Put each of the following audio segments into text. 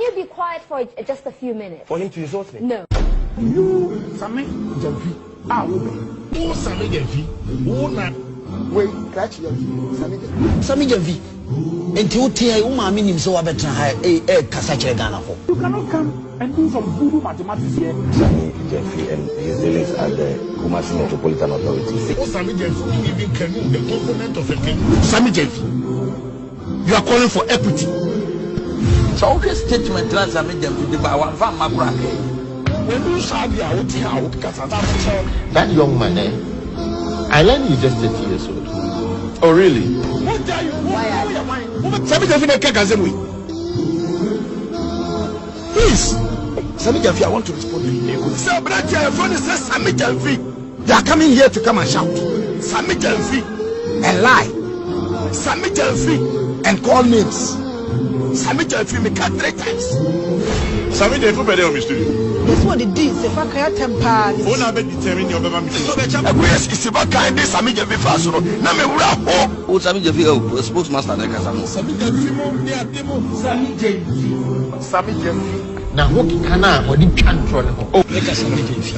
you be quiet for just a few minutes? For him to insult me? No. You, Sammy, Gyamfy. Ah, who Sammy Gyamfy? Who na? Wait, catch Gyamfy. Sammy Gyamfy. Until you mammy him so better Kasa Ghana. You cannot come and do some voodoo mathematics here. Sammy Gyamfy and his dealings at the Kumasi Metropolitan Authority. Oh, Sammy Gyamfy, you even canoe, the component of a canoe. Sammy Gyamfy, you are calling for equity. So, okay, statement that Sammy Gyamfy, the one from Macra. When you saw the out, that young man, I learned he's just 30 years old. Oh, really? What are you? Sammy Gyamfy, please. Sammy Gyamfy, I want to respond to you. Sir, brother, your friend says Sammy Gyamfy. They are coming here to come and shout. Sammy Gyamfy and lie. Sammy Gyamfy and call names. Sammy Gyamfy me cut 3 times. Sammy Gyamfy better on my studio. This one the deeds. If I can't temper. Who na be determine your bema mission? Yes, it's about kind of Sammy Gyamfy fast. Na me wura Oh, Sammy Gyamfy, spokesmaster. Sammy Gyamfy mo ni ademo. Sammy Gyamfy. Sammy Gyamfy. Now what can I? What did control? Oh, make us Sammy Gyamfy.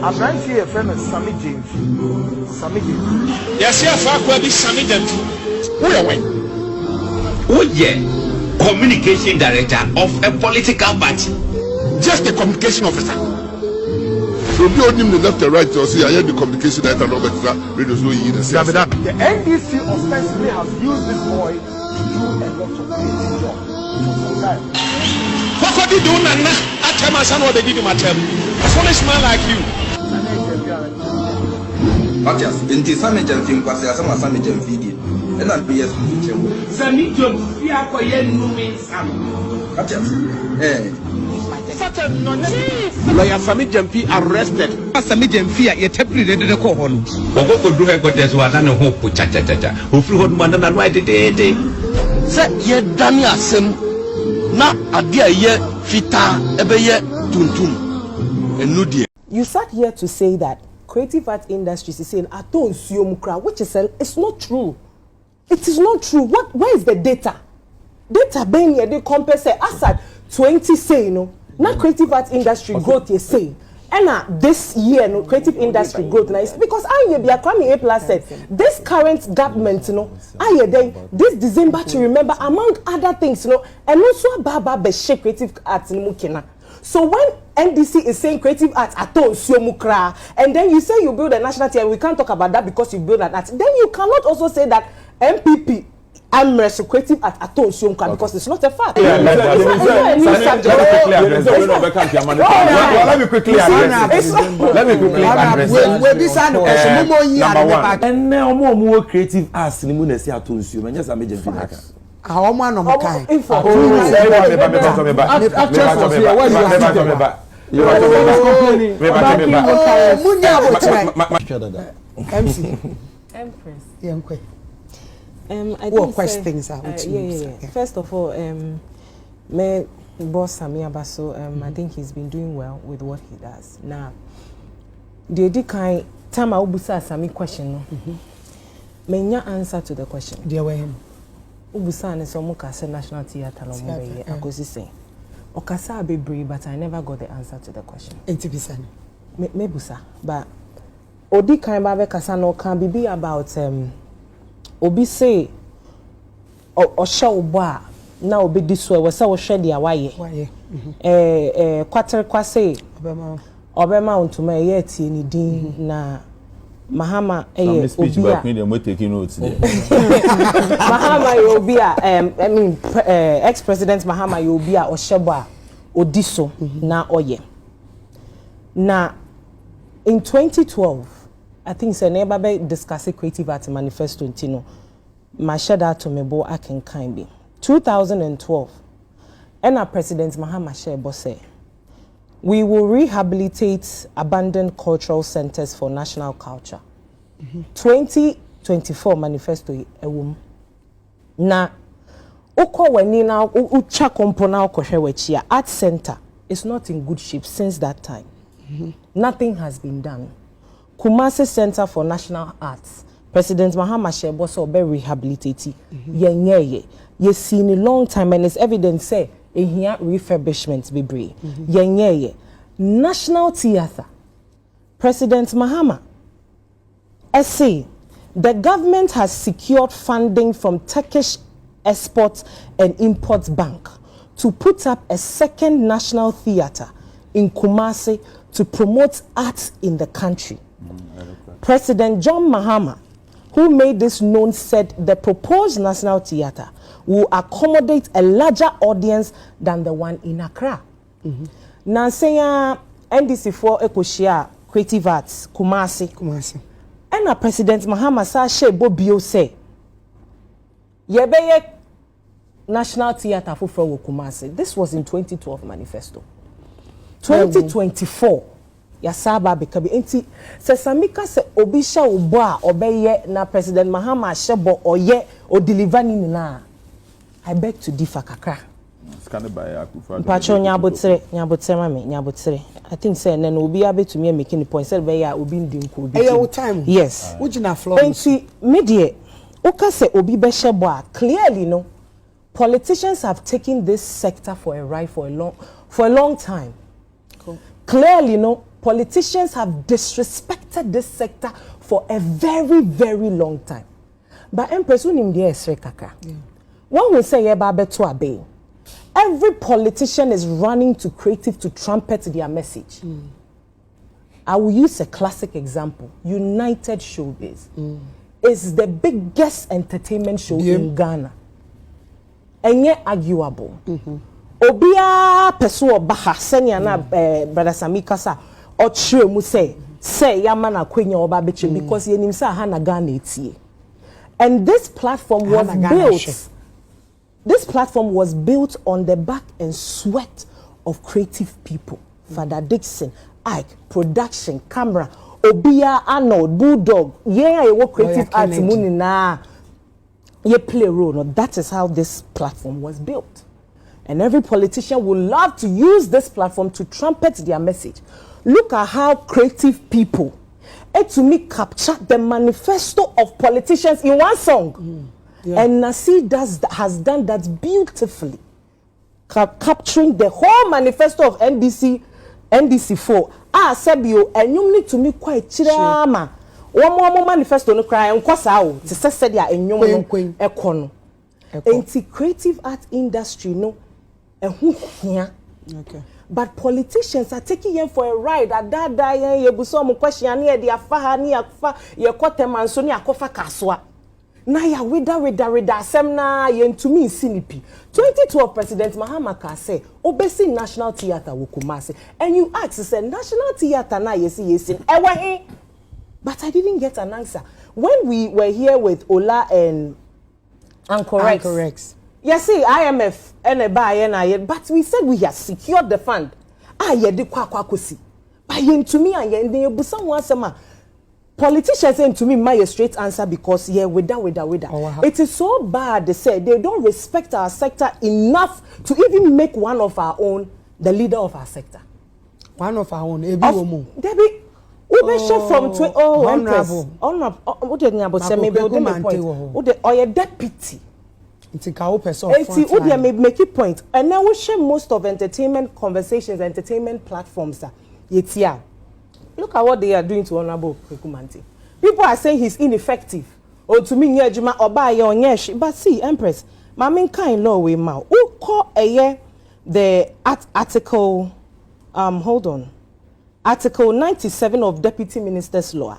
I'm trying to see a friend of Sammy Gyamfy. Sammy Gyamfy. Yes, yes, I will be Sammy Gyamfy. Who are we? Oh yeah, communication director of a political party. Just a communication officer. So be on him the left and right to see I hear the communication director no better radio so you say. The NDC ostensibly has used this boy to do a lot of crazy job for some time. What did you do, Nana? I tell my son what they did to my child. A foolish man like you. Matias, inti Sammy Gyamfy kwase asama Sammy Gyamfy and not be yes to Sammy Gyamfy akoye numi Sam. Matias, Lawyer Sammy Gyamfy arrested. Sammy Gyamfy, you take the call. Ogo do headquarters wa na ne ho po cha cha cha. Ofri ho no na no de. Say, ye Daniel Sem. Na adia ye fita ebe ye tuntum. Enudie. You sat here to say that creative art industries is saying aton siomukra, which is it's not true. It is not true. Where is the data? Data being here they compensate as at 20 say now creative art industry growth you say. And this year no creative industry growth now is because I be a Kwame A+ said this current government this December to remember among other things and also baba be creative arts in mukina. So when NDC is saying creative arts aton siomukra and then you say you build a national theatre, we can't talk about that because you build an art, then you cannot also say that MPP I'm creative at aton siomukra because it's not a fact. Let me quickly address. And now more creative arts ni mu na si aton siom. Anya Sammy Gyamfy. How man of kind. First of all, my boss Sammy Abaso, I think he's been doing well with what he does. Now, the kind time I will Sammy question. May answer to the question. Dear him. Ubusane so mukase National Theatre lo mbe akosi say okasa bebre but I never got the answer to the question. 80%. Me busa but odi kan ba be kasa no kan bibi about obi say o sha obo a na obi di so we say wo hwe dia waye kwatere kwase obema ontuma ye tie ni din na Mahama speech about Queen and we taking notes there. Mahama Yobia ex-president Mahama Yobia Osheba Odiso na oye. Na in 2012 I think se neighbor be discuss creative art manifesto ntino ma sheda to mebo akenkan bi 2012 and our president Mahama Shebo say we will rehabilitate abandoned cultural centers for national culture. 2024 manifesto ewum. Na uko weni na ucha kompona ukohwe wechia art center is not in good shape since that time. Nothing has been done. Kumasi Center for National Arts, President Mahama Shebo so be rehabilitated. Ye seen a long time and it's evident say ehia refurbishment bebree yenye National Theatre President Mahama say the government has secured funding from Turkish Export and Import Bank to put up a second national theatre in Kumasi to promote arts in the country. President John Mahama, who made this known, said the proposed national theatre will accommodate a larger audience than the one in Accra. Now, saying NDC4 Ekoshia Creative Arts Kumasi. And President Mahama sa Bobio say, Yebeye National Theatre for Kumasi. This was in 2012 manifesto. 2024, Yasaba Bekabi. Enti se Samika se obisha uba obeye na President Mahama shebo oye o deliver ni na. I beg to differ kakra. Pacho nyabotere. I think say then obi abe to me making the point say be ya obi ndinku obi. Time. Yes. Ujina floor. Enti media oka se obi be shebo clearly no. Politicians have taken this sector for a ride for a long time. Cool. Clearly, no, politicians have disrespected this sector for a very, very long time. But Empress, when in kaka, one will say every politician is running to creative to trumpet their message. I will use a classic example. United Showbiz is the biggest entertainment show in Ghana. Enye arguable. Obia peso obaha senya na brother Sammy kasa o chire mu say yama na kwenya oba beche because yenim say ha na Ghana etie. And this platform was built. This platform was built on the back and sweat of creative people. Father Dixon, Ike, production, camera, Obia, Arnold, Bulldog. Yeah, you work creative arts muni na. You play a role. Now, that is how this platform was built. And every politician would love to use this platform to trumpet their message. Look at how creative people, to me, capture the manifesto of politicians in one song. And Nasi has done that beautifully, capturing the whole manifesto of NDC4. Sebio, and you need to me quite chirama. One more manifesto no cry and kwasao to say dia enyom ekono. Enti creative art industry no ehun. Okay. But politicians are taking them for a ride. Adada ye buso mo question ne de afa ne afa ye koteman so ne akofa kaswa. Na ya weda asem na ye ntumi sinipi. 2012 President Mahama ka say obesi National Theatre wo Kumasi. And you ask say National Theatre na yesi ewe. But I didn't get an answer. When we were here with Ola and Ancorex. Yes, see, IMF and a buy and but we said we have secured the fund. Ye kwa kusi. But yen to me and ye busan wasama. Politicians saying to me my straight answer because without. It is so bad they say they don't respect our sector enough to even make one of our own the leader of our sector. One of our own, Debbie. From honorable. What did you say? Maybe or deputy. It's a cow person. Make it point. And now we share most of entertainment conversations, entertainment platforms. Look at what they are doing to Honorable Kumanti. People are saying he's ineffective. Or to me, but see, Empress, my main kind law we ma. Who call the article? Hold on. Article 97 of Deputy Minister's Law.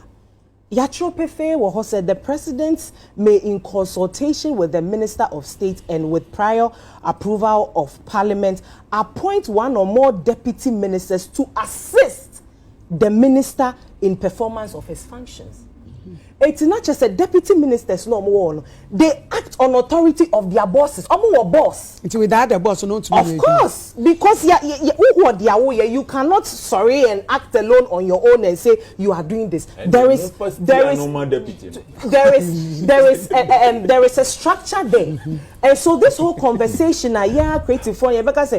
Yatropefe said the president may, in consultation with the Minister of State and with prior approval of Parliament, appoint one or more deputy ministers to assist the minister in performance of his functions. It's not just a deputy ministers no more. They act on authority of their bosses. Boss. It's without the boss, no. Of course, because you cannot and act alone on your own and say you are doing this. There is a structure there, and so this whole conversation, creative for you because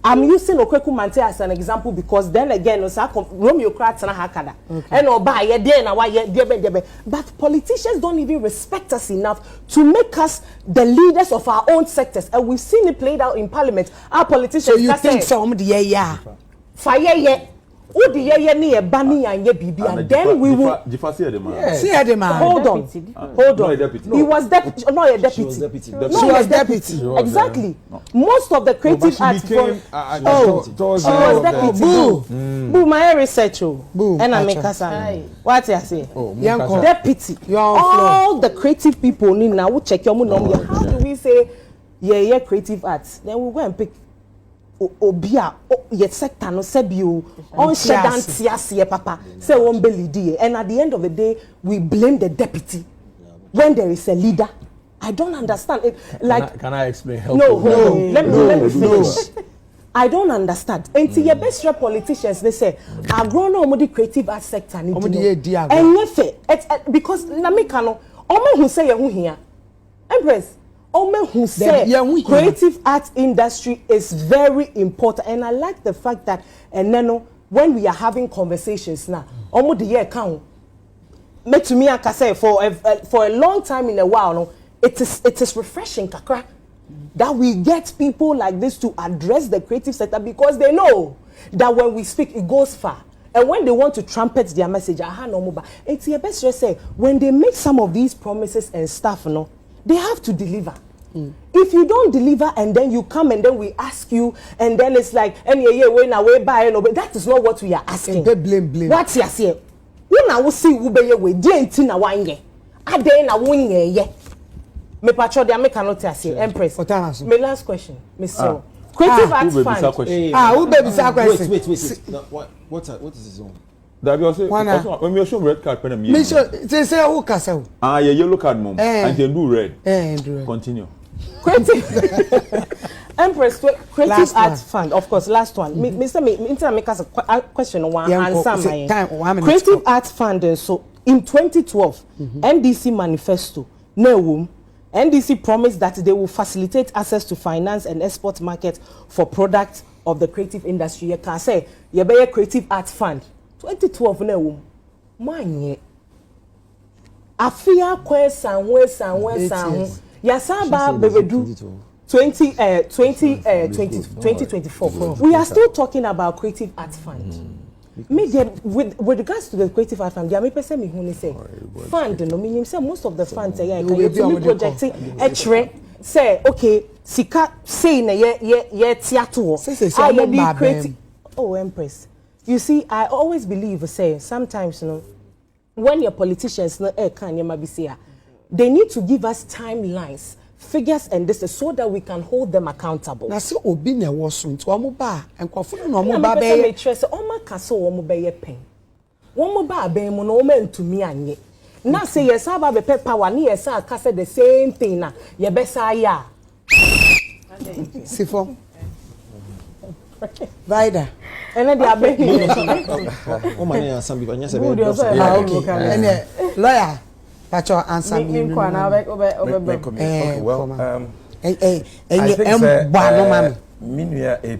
I'm using Okweku Mante as an example because then again, Romeo Kratana Hakada. And Oba, but politicians don't even respect us enough to make us the leaders of our own sectors. And we've seen it played out in Parliament. Our politicians. So you think some fire and then we will. Hold on. He was deputy. Not a deputy. She was deputy. Exactly. Most of the creative arts she was deputy. Boo, my research. Boo, and I make us what I say. Deputy. All the creative people need now check your money. How do we say yeah creative arts? Then we go and pick. Obia yet sector no sebio on shedan tiasie papa say one belly and at the end of the day we blame the deputy when there is a leader. I don't understand it. Like can I explain? No, let me finish. I don't understand. Until your best politicians they say I grow no the creative arts sector need to and because na me kano omo who say you here Empress Ome who said creative arts industry is very important, and I like the fact that when we are having conversations now, Omo the year count. Me to me, I can say for a long time in a while, no, it is refreshing, kakra, that we get people like this to address the creative sector because they know that when we speak, it goes far. And when they want to trumpet their message, it's your best to say when they make some of these promises and stuff, no. They have to deliver. If you don't deliver and then you come and then we ask you and then it's like that is not what we are asking. Blame. What's your say? When I will see ube we didn't na wanye. A day na winye ye. Me patro de make cannot say Empress. My last question, Mr. Creative Arts Fund. Who baby say question? Wait. What is his own? That you say when we show red card pen me. Say who kasa. Yeah, yellow card mom. And then do red. Continue. Creative Empress Creative Arts Fund, of course, last one. Mr. Make us a question one answer my Creative Arts Fund. So in 2012, NDC manifesto, NDC promised that they will facilitate access to finance and export market for products of the creative industry. You can say you be a Creative Arts Fund. 2012 no manye afia question we yasaba bebedu 2024 we are still talking about Creative Arts Fund. With regards to the Creative Arts Fund, me person me who say fund no meaning say most of the funds say can you project say okay sika say na ye theater creative. Oh Empress, you see, I always believe, sometimes, when your politicians they need to give us timelines, figures, and this so that we can hold them accountable. Na se obi na woso nti omo ba enkofo no omo ba be me trese omo ka so omo be ye pen. Omo ba ben mu no omo ntumi anye. Na say yes aba be power na yes aka say the same thing na ye be sa ya. Sifo. Vida. And then they are begging. Oh my, some people yes, okay. Lawyer, Pacho answer me. Okay, well, Minuya A+,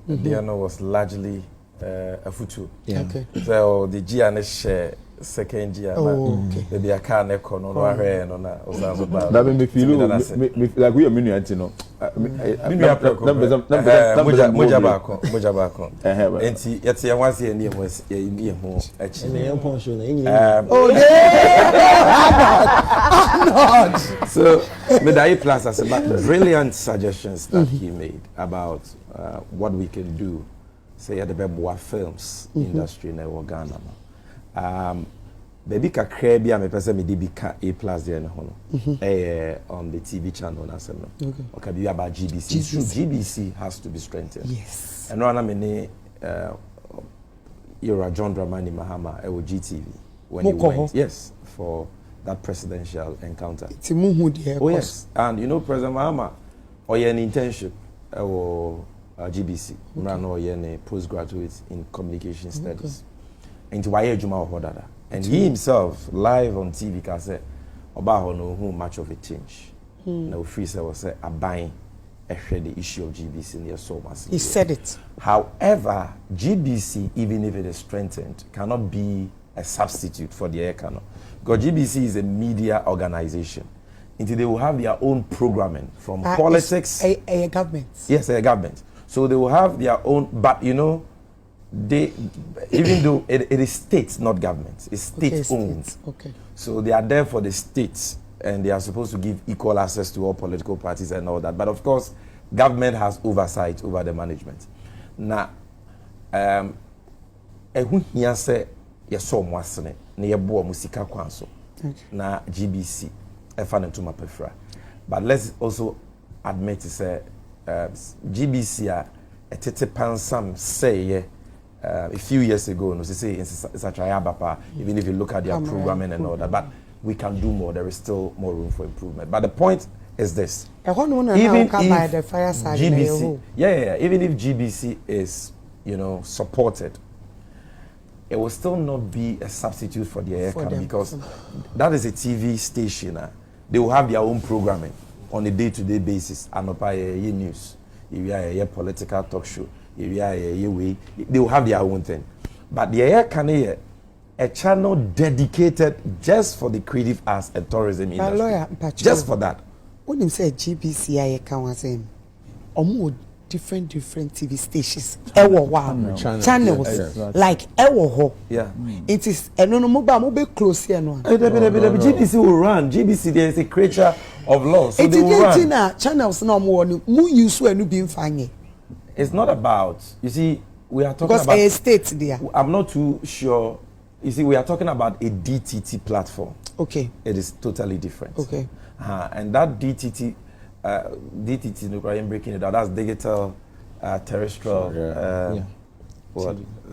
the honor was largely a futu. Okay. So the GNS share second year, maybe a car neck on that made me feel like we are Minuya, you know. Mujabako. And yet, I was here near was a home. So, Medai Plus has about brilliant suggestions that he made about what we can do, say, at the Beboa films industry in Ghana. Baby kakra bia me pese me dey A+ there no hono on the TV channel na sem no okay be about GBC. GBC has to be strengthened. Yes. And one me you're John Dramani Mahama GTV when he went for that presidential encounter. Oh yes. And you know President Mahama an internship GBC ran a postgraduate in communication studies. Into why Juma Hodada. And he himself, live on TV, can say, Oba no who much of a change. No free say was a buying the issue of GBC near so much. He said it. However, GBC, even if it is strengthened, cannot be a substitute for the ECANO. Because GBC is a media organization. Until they will have their own programming from politics. A government. Yes, a government. So they will have their own, but you know, they, even though it is states, not governments, it's state owned. Okay. So they are there for the states, and they are supposed to give equal access to all political parties and all that. But of course, government has oversight over the management. Now, here say yeso mwasene na yebo musika kwanso na GBC efa ne tuma pefra. But let's also admit to say GBC a etete pansam say a few years ago no say it's a triabapa even if you look at their programming and all that, but we can do more. There is still more room for improvement. But the point is this: even if GBC, even if GBC is, you know, supported, it will still not be a substitute for the aircam because that is a TV station. They will have their own programming on a day-to-day basis. And news, a political talk show, they will have their own thing. But the aircam, a channel dedicated just for the creative arts and tourism industry. Just for that. When you say GBC, I can say, different TV stations. Channels. Like yeah. It is a mobile close here. GBC will run. GBC, there is a creature of law. So they will run. Channels no more. Use when you being fine. It's not about, you see, we are talking because about a state there. I'm not too sure. You see, we are talking about a DTT platform. Okay. It is totally different. Okay. And that DTT, no, I'm breaking it down. That's digital, terrestrial,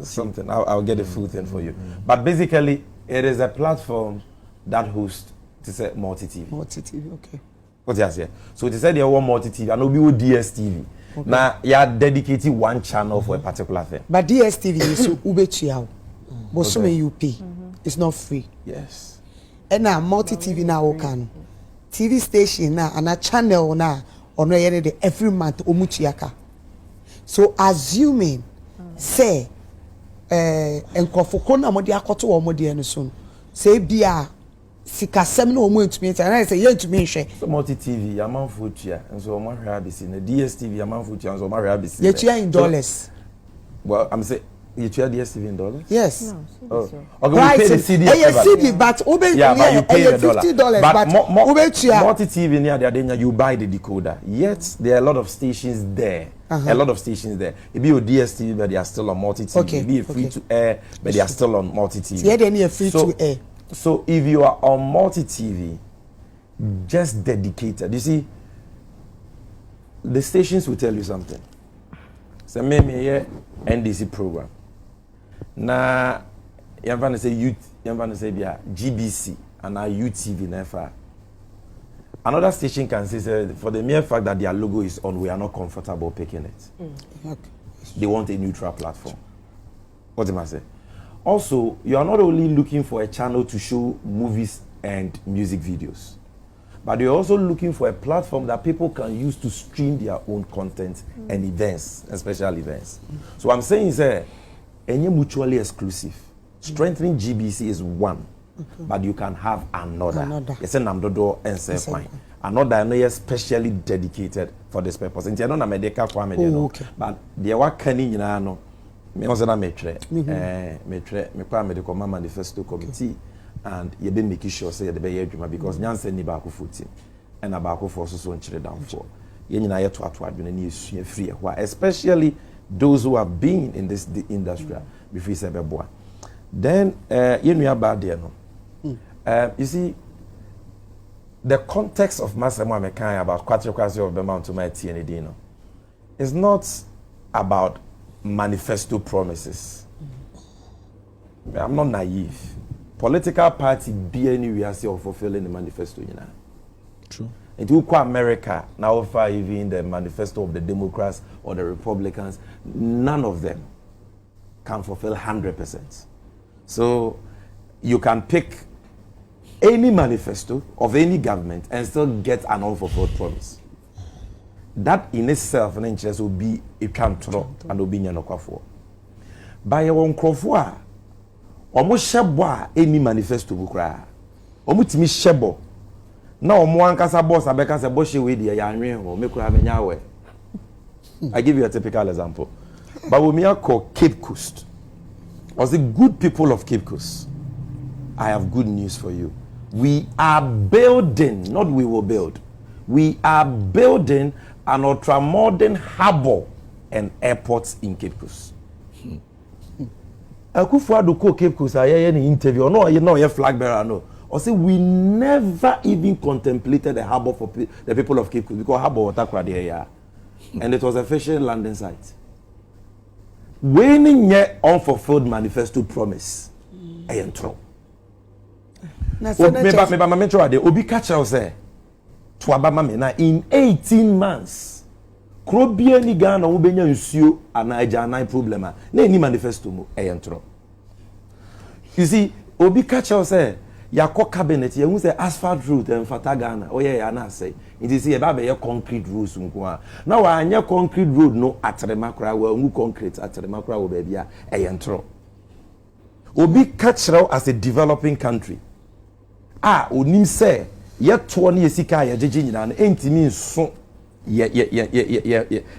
something. I'll get a full thing for you. But basically, it is a platform that hosts, to say, multi-TV. Multi-TV, okay. What you say? So to say they want multi-TV, and will be DSTV. Okay. Now, you are dedicated one channel for a particular thing. But DSTV is Ubechiao. Bosume UP. It's not free. Yes. And now multi-TV now can. TV station now and a channel now on every month omuchiaka. So assuming say enkofoko na modi akoto wo modi eno so say bia sika sem na omo ntumi ntia na say yentumi hwe so multi TV amanfo tua nso omo hwe abisi na DSTV amanfo tua nso omo hwe abisi ye tua in dollars. Well, I'm saying you tua DSTV in dollars? Yes. No, okay, we pay the CD. CD, but but you pay the $50. But multi-TV near you buy the decoder. Yet there are a lot of stations there. A lot of stations there. It be your DSTV, but they are still on multi-TV. Okay. It be free to air, but they are still on multi-TV. Yeah, they need free to air. So if you are on multi-TV, just dedicated. You see, the stations will tell you something. So maybe here NDC program. Na yamfana say youth, yamfana say bia GBC and our UTV never. Another station can say for the mere fact that their logo is on, we are not comfortable picking it. Okay. They want a neutral platform. What am I saying? Also, you are not only looking for a channel to show movies and music videos, but you're also looking for a platform that people can use to stream their own content and events, and special events. So what I'm saying is any mutually exclusive. Strengthening GBC is one, but you can have another. It's a namdodo and say fine. Another especially dedicated for this purpose. And you're not a medical family, but the work can you know. Me was na metre medical manifesto committee, and you be making sure say the be adwuma because nyansa ni ba ko foti and about for so nchire down for. Ye nyina ye to adwene na esua free especially those who have been in this industry before say beboa. Then you know about there no. You see the context of Masemo Amekan about quadriquasi of the mount to my TND no is not about manifesto promises. I'm not naive. Political party be anywhere say of fulfilling the manifesto, you know. True. And you call America now far even the manifesto of the Democrats or the Republicans, none of them can fulfill 100%. So you can pick any manifesto of any government and still get an unfulfilled promise. that in itself and interest will be a control and will be nyanokafo. By your own crofwa, almost shabwa any manifesto bukra. Omutimi shebo. Now Mwankasa boss abeka se boshi with the yanwe or make have nyawe. I give you a typical example. But we call Cape Coast. Was the good people of Cape Coast. I have good news for you. We are building, not we will build. We are building an ultra-modern harbor and airports in Cape Coast. Akufo-Addo call Cape Coast an interview. No, you know, flag bearer. No. Or say we never even contemplated a harbor for the people of Cape Coast because harbor water here, and it was a fishing landing site. When ye unfulfilled manifesto promise, I enter. Obi catch us say to Abama na in 18 months. Krobia ni Ghana ubenya nsuo anaija na problem na ni manifesto mu I enter. You see, Obi catch us say Yako cabinet, you say asphalt route and Fatagana. Oh yeah, I say. It is here about your concrete roads. Now I your concrete road no at the macra well no concrete at the macra baby a entro. Obi catch as a developing country. Unim say yet 20 years sika ya jijin and ain't mean so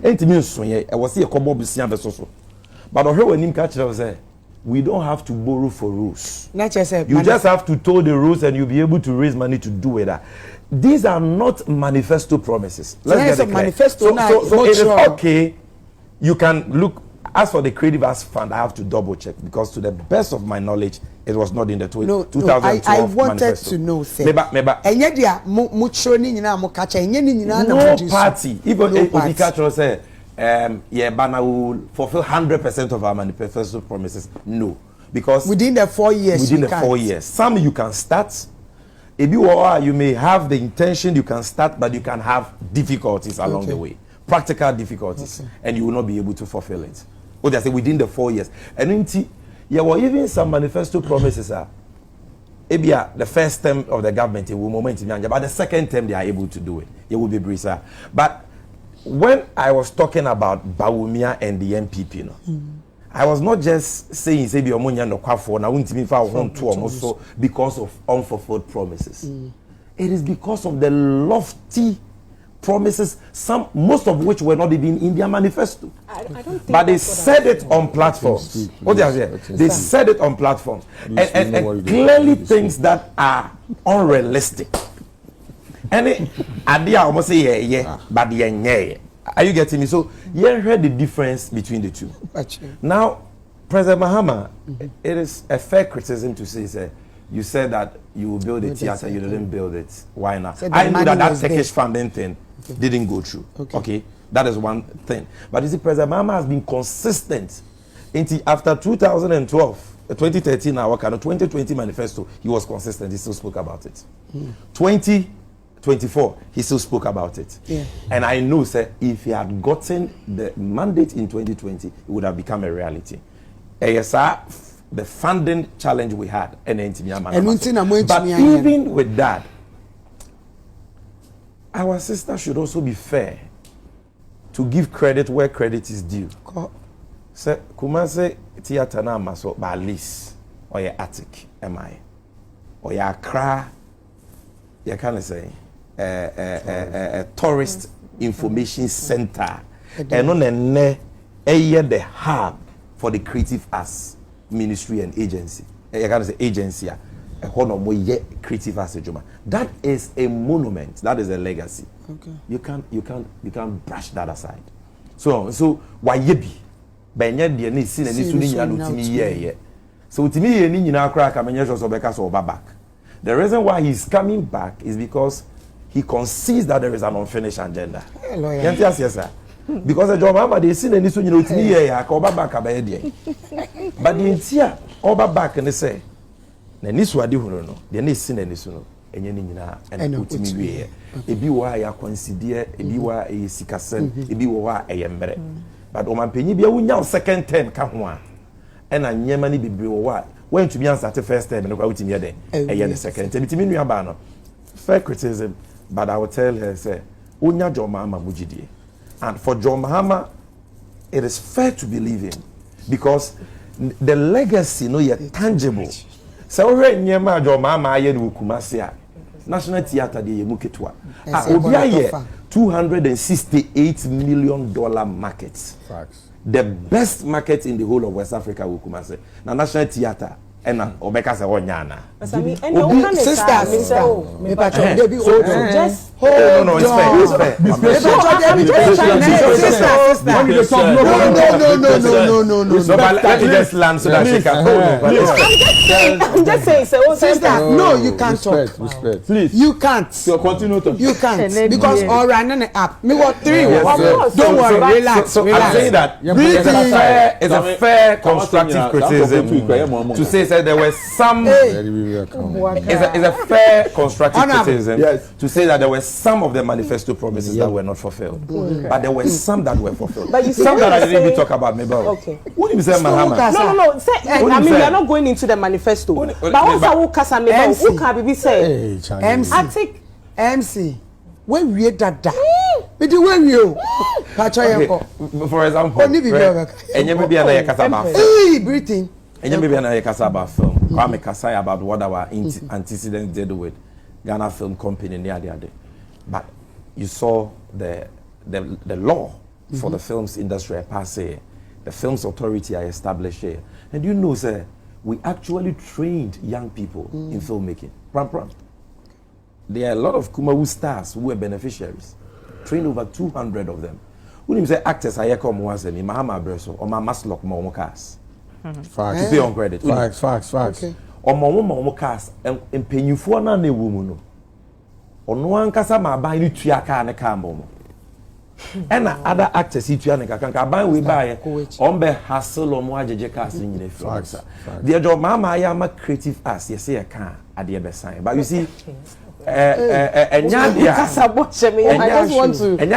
ain't mean so I was here come up so. But when him catch say we don't have to borrow for rules. You just have to toll the rules and you'll be able to raise money to do with that. These are not manifesto promises. Let's get it clear. So it is okay. You can look. As for the Creative Arts Fund, I have to double check because to the best of my knowledge, it was not in the 2012 I wanted manifesto. To know, sir. No party. Even if you say, but I will fulfill 100% of our manifesto promises. No, because within the 4 years. Within the 4 years, some you can start. If you may have the intention, you can start, but you can have difficulties along the way, practical difficulties, and you will not be able to fulfill it. What they say within the 4 years, and even some manifesto promises are. Maybe the first term of the government, it will moment in but the second term they are able to do it. It will be brisa. But when I was talking about Bawumia and the MPP, I was not just saying say because of unfulfilled promises. It is because of the lofty promises, most of which were not even in their manifesto. I don't think but they said it on platforms. What they are saying? They said it on platforms. And clearly things that are unrealistic. And idea almost say yeah, but yeah. Are you getting me? So you heard the difference between the two. Now, President Mahama, it is a fair criticism to say, you said that you will build a theater, you didn't build it. Why not? I know that Turkish funding thing didn't go through. Okay, that is one thing. But you see, President Mahama has been consistent. After 2013, our kind of 2020 manifesto, he was consistent. He still spoke about it. 2024, he still spoke about it. And I know, sir, if he had gotten the mandate in 2020, it would have become a reality. ASR, the funding challenge we had, but even with that, our sister should also be fair to give credit where credit is due. So, Kumase theater na maso by lease or your attic, am I? Or your Accra, you can say a tourist information center, and on the hub for the creative arts ministry and agency. You can say agency. Creative arts. That is a monument. That is a legacy. You can't brush that aside. So why ye be? Benya de ni sin ani su ni nya no timi ye. So timi ye ni nyina akra ka menye so beka so back. The reason why he's coming back is because he concedes that there is an unfinished agenda. Yes, sir. Because the John they sin any so you know to me here ka back abaye de. But the entia oba back and they say na ni so ade hunu no de na sin any so no enye ni nyina and utimi we ebi wa ya consider ebi wa e sikasem ebi wa eye mbere. But omampenyi bia wunya second term ka ho a e na nyema ni bibre wo wa when to be answer the first term no kwa utimi ye de eye the second term bitimi nua ba no fair criticism. But I will tell her, say, Unya Joma Mujidi. And for John Mahama, it is fair to believe in because the legacy, you know, is tangible. So we nyema John Mahama aye no Kumasi National Theatre de Yemuketwa. Obi $268 million market. Facts. The best market in the whole of West Africa, Kumasi. Na National Theatre. And Obeka say onyana. Sisters, just no, it's fair. No. Let me just land so that she can. I'm just saying, sister. No, you can't talk. Respect. Please. You can't. So continue talking. You can't because all right, on the app. Me got 3. Don't worry. Relax. So I'm saying that it's a fair constructive criticism to say that there were some. It's a fair constructive criticism to say that there were some of the manifesto promises that were not fulfilled, but there were some that were fulfilled. But you some that I didn't even talk about. Maybe. Okay. What do you say, Mahama? No. Say, I mean, we are not going into the manifesto. But also, who can maybe who can be say? MC. When we that, we do when you. For example, and you may be another Kasaba. Hey, breathing. And you may be another Kasaba film. Kwame Kasai about what our antecedents did with Ghana Film Company near the other. But you saw the law for the films industry pass here. The Films Authority I established here. And you know, sir, we actually trained young people in filmmaking. Pram. There are a lot of Kumawu stars who were beneficiaries. Trained over 200 of them. When you say actors, I come once and Mahama Breso or my Maslok Momokas. Facts. To pay on credit. Facts. Okay. Or Momokas and pay you for none a woman. Or no one Kasama buy you Triaka and a cambo. And other actors, can buy we buy on be hassle on Waja casting in the flags. Dear Joe Mama, I am a creative ass, yes, I can at the best sign. But you see, I just want to. And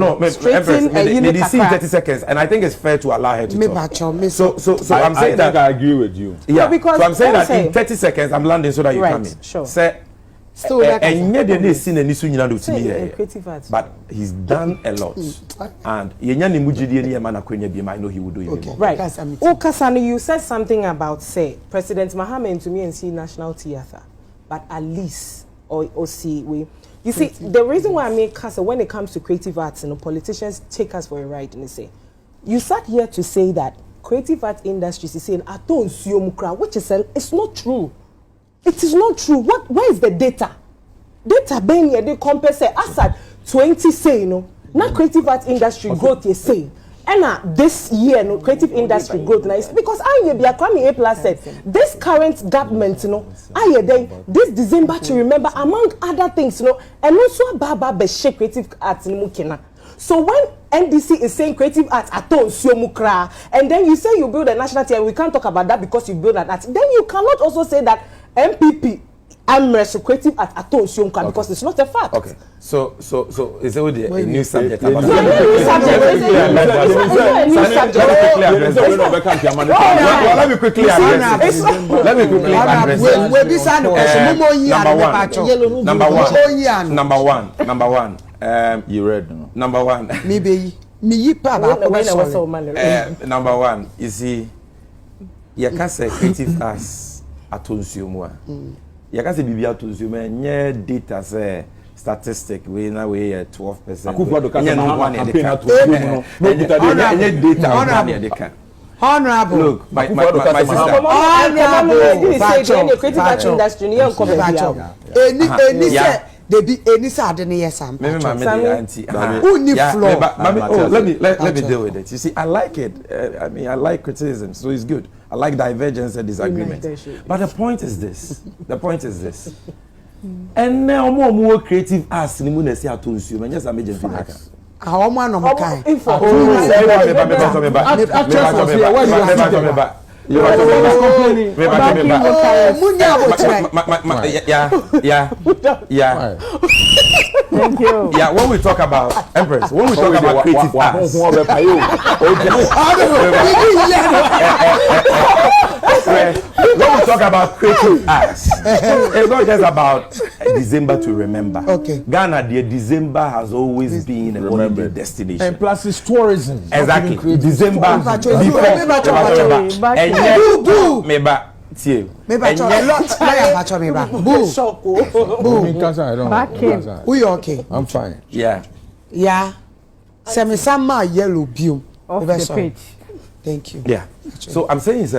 no. Maybe see 30 seconds, and I think it's fair to allow her to talk. So I'm saying that I agree with you. Yeah, because so I'm saying that in 30 seconds, I'm landing so that you come in. Sure. Say, but he's done a lot, and I know he would do even more. Right. Okasani, you said something about say President Mahama to me and see National Theatre, but at least or see we. You see, the reason why I make Kasa when it comes to creative arts, politicians take us for a ride and they say, you sat here to say that creative art industries is saying aton siomukra, which is it's not true. It is not true. Where is the data? Data being here, they compare say Assad 20 say, now creative art industry growth is saying. And this year, creative industry growth now is because A+ said this current government, this December to remember among other things, and also Baba Beshe creative arts in Mukina. So when NDC is saying creative arts aton siomukra, and then you say you build a national theatre, we can't talk about that because you build an art. Then you cannot also say that MPP Amreso creative art aton siomukra because it's not a fact. Okay. So is it a new subject? Let me quickly address. Number one. You read number one. Number one. You see, you can say creative arts aton siomukra. You can say bibi aton siomukra. Nye data say. Statistic we now we 12%. Honorable. Look, my sister. Honorable. Creative art industry. Let me deal with it. You see, I like it. I like criticism, so it's good. I like divergence and disagreement. But the point is this. And now more creative arts in the moon see how to assume and just a major feedback. You are complaining. Yeah. Thank you. Yeah, when we talk about Empress, when we talk about creative arts, when we talk about creative arts, it's not just about December to remember. Okay. Ghana, the December has always been a holiday destination. And plus it's tourism. Exactly. December I'm fine. Yeah. Yeah. Sammy Sama yellow bill. Off the page. Thank you. Yeah. So I'm saying is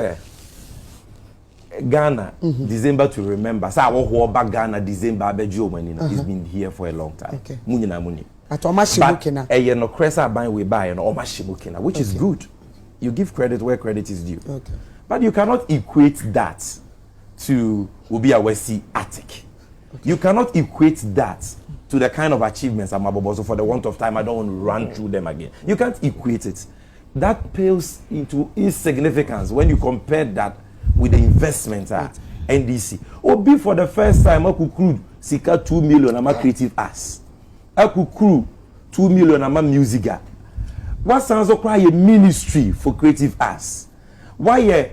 Ghana, December to remember. So our back Ghana December it's been here for a long time. Okay. But no cresa buying we buy and omashimukina, which is good. You give credit where credit is due. Okay. But you cannot equate that to Ubia Wesi Attic. Okay. You cannot equate that to the kind of achievements I'm about. So for the want of time, I don't want to run through them again. You can't equate it. That pales into insignificance when you compare that with the investment at NDC. Obi for the first time, I could crew Sika 2 million, I'm a creative ass. I could crew 2 million, I'm a music. What sounds like a ministry for creative arts? Why a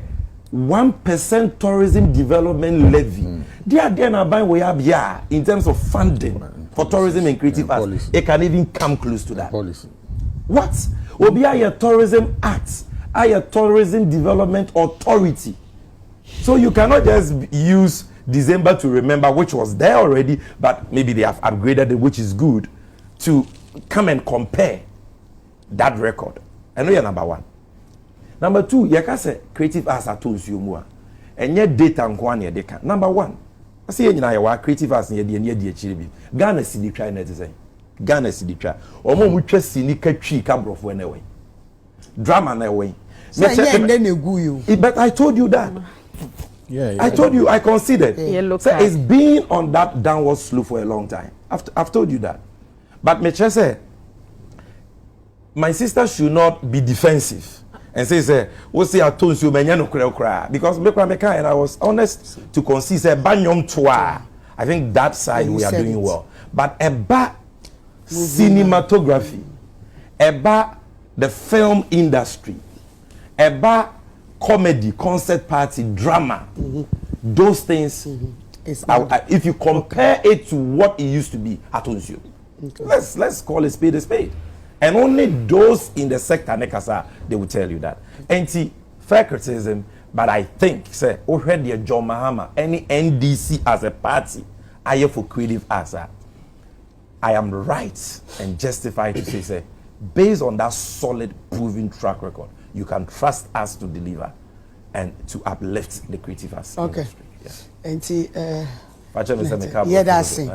1% tourism development levy? They are then buying way up here in terms of funding for tourism and creative arts. It can even come close to that. What? Will be a tourism act, a tourism development authority. So you cannot just use December to remember, which was there already, but maybe they have upgraded it, which is good, to come and compare that record. I know you're number one. Number two, you can say creative arts are tools you more. And yet data and one year they can. Number one, I see you know creative arts near the achieve. Ghana CD try net is Ghana CD try. Or more we just see Nika tree cabro for anyway. Drama na way. But I told you that. Yeah. I told you I considered. So it's been on that downward slope for a long time. I've told you that. But me just say my sister should not be defensive and say, "What's the told you no cry?" Because and I was honest to concede say banyom toa. I think that side we are doing well. But about cinematography, about the film industry, about comedy, concert party, drama, those things. If you compare it to what it used to be, I told you. Let's call a spade a spade. And only those in the sector, Nekasa, they will tell you that. Fair criticism, but I think, say, already John Mahama, any NDC as a party, I am for creative arts. I am right and justified to say, based on that solid, proven track record, you can trust us to deliver and to uplift the creative arts industry. Yeah. Yeah, that's it.